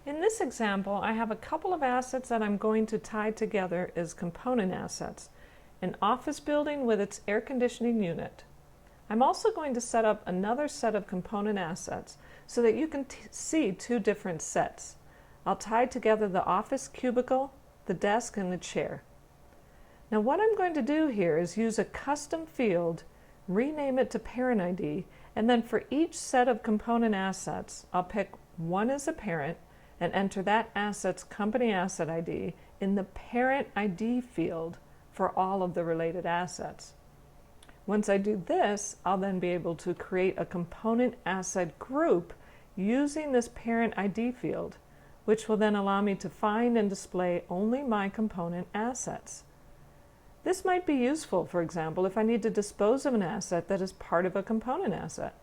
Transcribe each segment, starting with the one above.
In this example, I have a couple of assets that I'm going to tie together as component assets. An office building with its air conditioning unit. I'm also going to set up another set of component assets so that you can see two different sets. I'll tie together the office cubicle, the desk, and the chair. Now what I'm going to do here is use a custom field, rename it to parent ID, and then for each set of component assets, I'll pick one as a parent and enter that asset's company asset ID in the parent ID field for all of the related assets. Once I do this, I'll then be able to create a component asset group using this parent ID field, which will then allow me to find and display only my component assets. This might be useful, for example, if I need to dispose of an asset that is part of a component asset.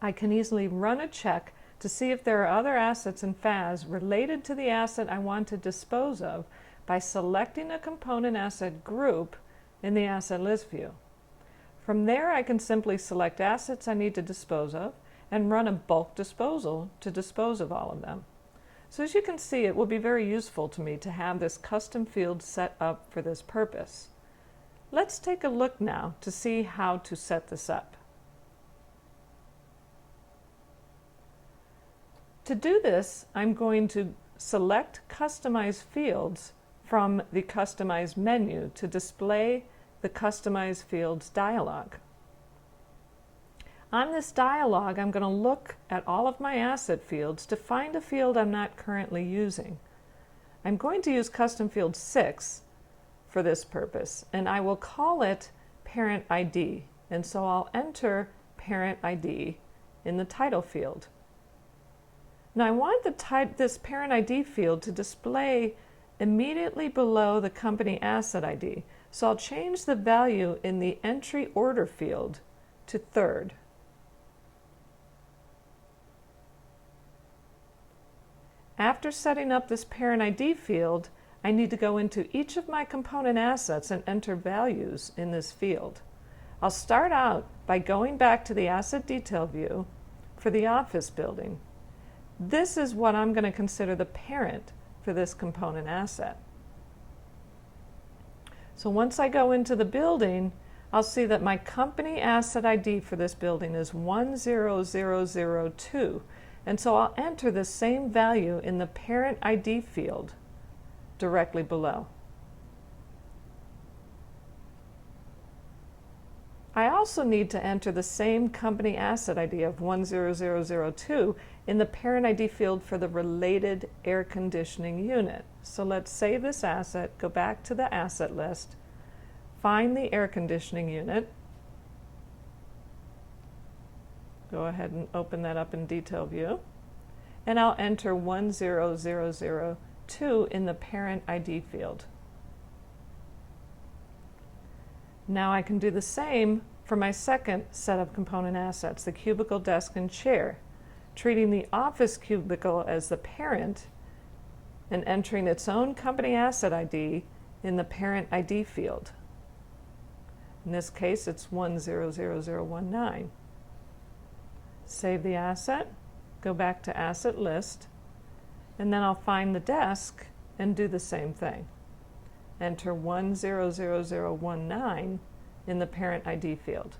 I can easily run a check to see if there are other assets in FAS related to the asset I want to dispose of by selecting a component asset group in the asset list view. From there, I can simply select assets I need to dispose of and run a bulk disposal to dispose of all of them. So as you can see, it will be very useful to me to have this custom field set up for this purpose. Let's take a look now to see how to set this up. To do this, I'm going to select Customize Fields from the Customize menu to display the Customize Fields dialog. On this dialog, I'm going to look at all of my asset fields to find a field I'm not currently using. I'm going to use Custom Field 6 for this purpose, and I will call it Parent ID. And so I'll enter Parent ID in the title field. Now I want this Parent ID field to display immediately below the company asset ID. So I'll change the value in the entry order field to third. After setting up this parent ID field, I need to go into each of my component assets and enter values in this field. I'll start out by going back to the asset detail view for the office building. This is what I'm going to consider the parent for this component asset. So once I go into the building, I'll see that my company asset ID for this building is 10002. And so I'll enter the same value in the parent ID field directly below. I also need to enter the same company asset ID of 10002 in the parent ID field for the related air conditioning unit. So let's save this asset, go back to the asset list, find the air conditioning unit, go ahead and open that up in detail view, and I'll enter 10002 in the parent ID field. Now I can do the same for my second set of component assets, the cubicle, desk, and chair, treating the office cubicle as the parent and entering its own company asset ID in the parent ID field. In this case, it's 1000019. Save the asset, go back to asset list, and then I'll find the desk and do the same thing. Enter 1000019 in the parent ID field.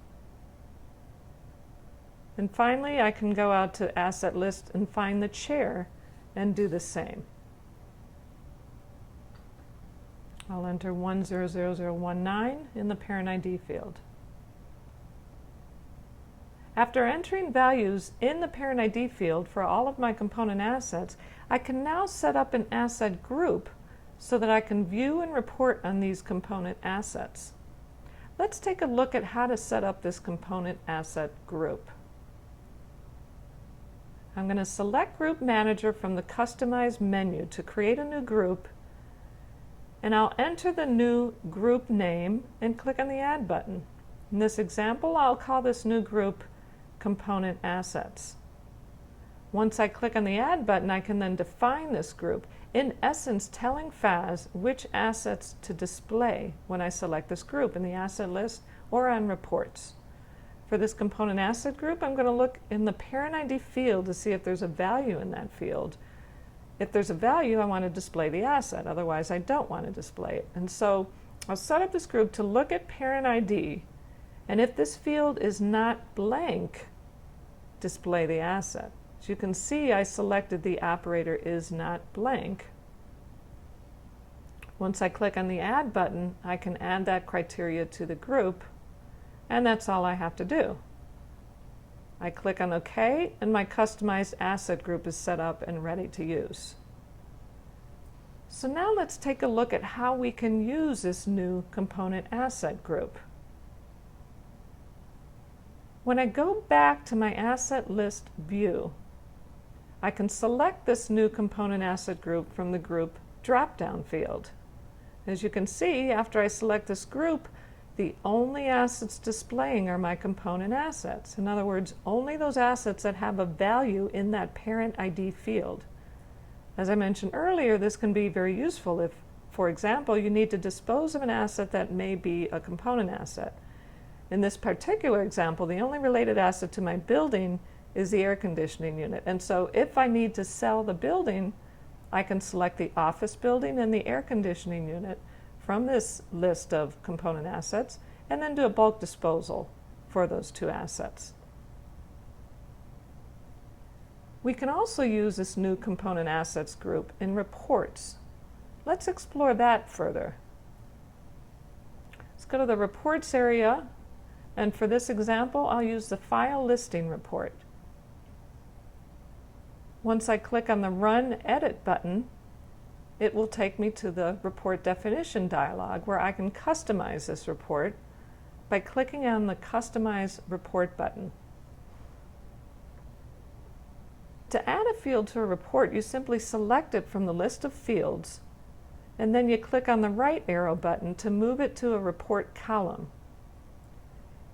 And finally, I can go out to asset list and find the chair and do the same. I'll enter 1000019 in the parent ID field. After entering values in the parent ID field for all of my component assets, I can now set up an asset group so that I can view and report on these component assets. Let's take a look at how to set up this component asset group. I'm going to select Group Manager from the Customize menu to create a new group, and I'll enter the new group name and click on the Add button. In this example, I'll call this new group Component Assets. Once I click on the Add button, I can then define this group, in essence telling FAS which assets to display when I select this group in the asset list or on reports. For this component asset group, I'm going to look in the parent ID field to see if there's a value in that field If there's a value, I want to display the asset. Otherwise, I don't want to display it. And so I'll set up this group to look at parent ID. And if this field is not blank, display the asset. As you can see, I selected the operator is not blank. Once I click on the Add button, I can add that criteria to the group, and that's all I have to do. I click on OK, and my customized asset group is set up and ready to use. So now let's take a look at how we can use this new component asset group. When I go back to my asset list view, I can select this new component asset group from the group drop-down field. As you can see, after I select this group, the only assets displaying are my component assets. In other words, only those assets that have a value in that parent ID field. As I mentioned earlier, this can be very useful if, for example, you need to dispose of an asset that may be a component asset. In this particular example, the only related asset to my building is the air conditioning unit. And so if I need to sell the building, I can select the office building and the air conditioning unit from this list of component assets, and then do a bulk disposal for those two assets. We can also use this new component assets group in reports. Let's explore that further. Let's go to the reports area, and for this example, I'll use the file listing report. Once I click on the Run Edit button, it will take me to the report definition dialog where I can customize this report by clicking on the Customize Report button. To add a field to a report, you simply select it from the list of fields, and then you click on the right arrow button to move it to a report column.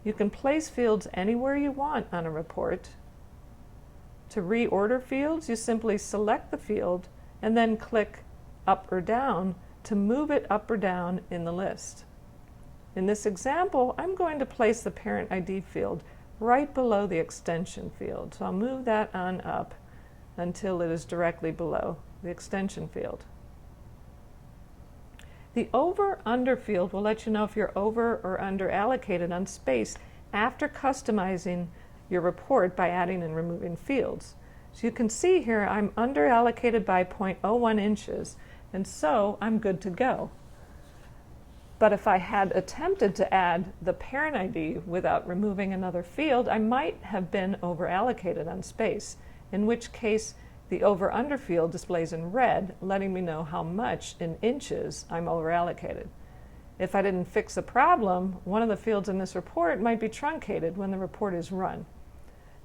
You can place fields anywhere you want on a report. To reorder fields, you simply select the field and then click up or down to move it up or down in the list. In this example, I'm going to place the parent ID field right below the extension field. So I'll move that on up until it is directly below the extension field. The over/under field will let you know if you're over or under allocated on space after customizing your report by adding and removing fields. So you can see here I'm under allocated by 0.01 inches, and so I'm good to go. But if I had attempted to add the parent ID without removing another field, I might have been over allocated on space, in which case the over/under field displays in red, letting me know how much in inches I'm over allocated. If I didn't fix the problem, one of the fields in this report might be truncated when the report is run.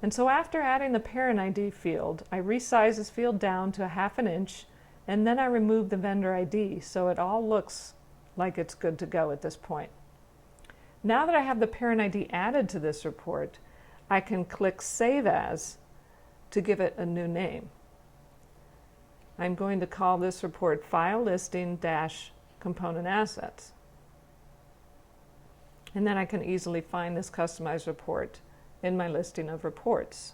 And so after adding the parent ID field, I resize this field down to 1/2 inch, and then I remove the vendor ID, so it all looks like it's good to go at this point. Now that I have the parent ID added to this report, I can click Save As to give it a new name. I'm going to call this report File Listing - Component Assets. And then I can easily find this customized report in my listing of reports.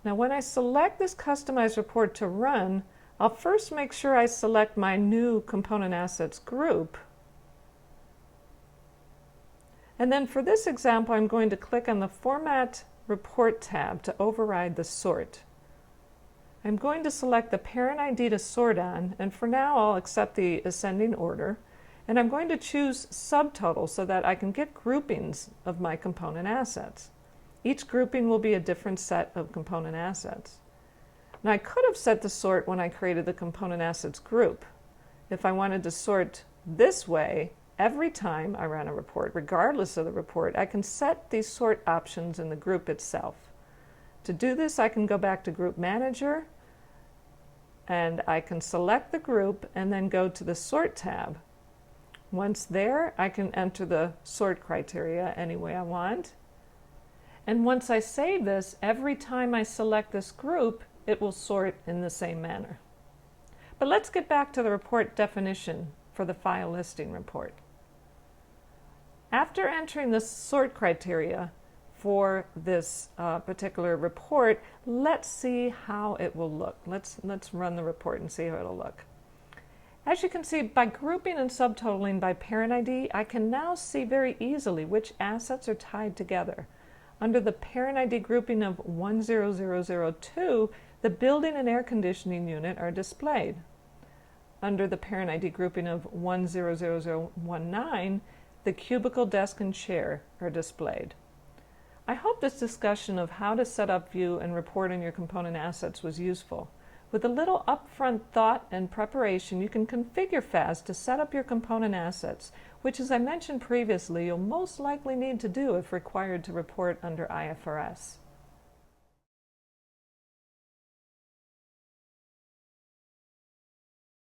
Now when I select this customized report to run, I'll first make sure I select my new component assets group. And then for this example, I'm going to click on the Format Report tab to override the sort. I'm going to select the parent ID to sort on, and for now I'll accept the ascending order. And I'm going to choose subtotal so that I can get groupings of my component assets. Each grouping will be a different set of component assets. Now I could have set the sort when I created the component assets group. If I wanted to sort this way every time I ran a report, regardless of the report, I can set these sort options in the group itself. To do this, I can go back to Group Manager, and I can select the group and then go to the Sort tab. Once there, I can enter the sort criteria any way I want. And once I save this, every time I select this group, it will sort in the same manner. But let's get back to the report definition for the file listing report. After entering the sort criteria, for this particular report, let's see how it will look. Let's run the report and see how it'll look. As you can see, by grouping and subtotaling by parent ID, I can now see very easily which assets are tied together. Under the parent ID grouping of 10002, the building and air conditioning unit are displayed. Under the parent ID grouping of 100019, the cubicle, desk, and chair are displayed. I hope this discussion of how to set up, view, and report on your component assets was useful. With a little upfront thought and preparation, you can configure FAS to set up your component assets, which, as I mentioned previously, you'll most likely need to do if required to report under IFRS.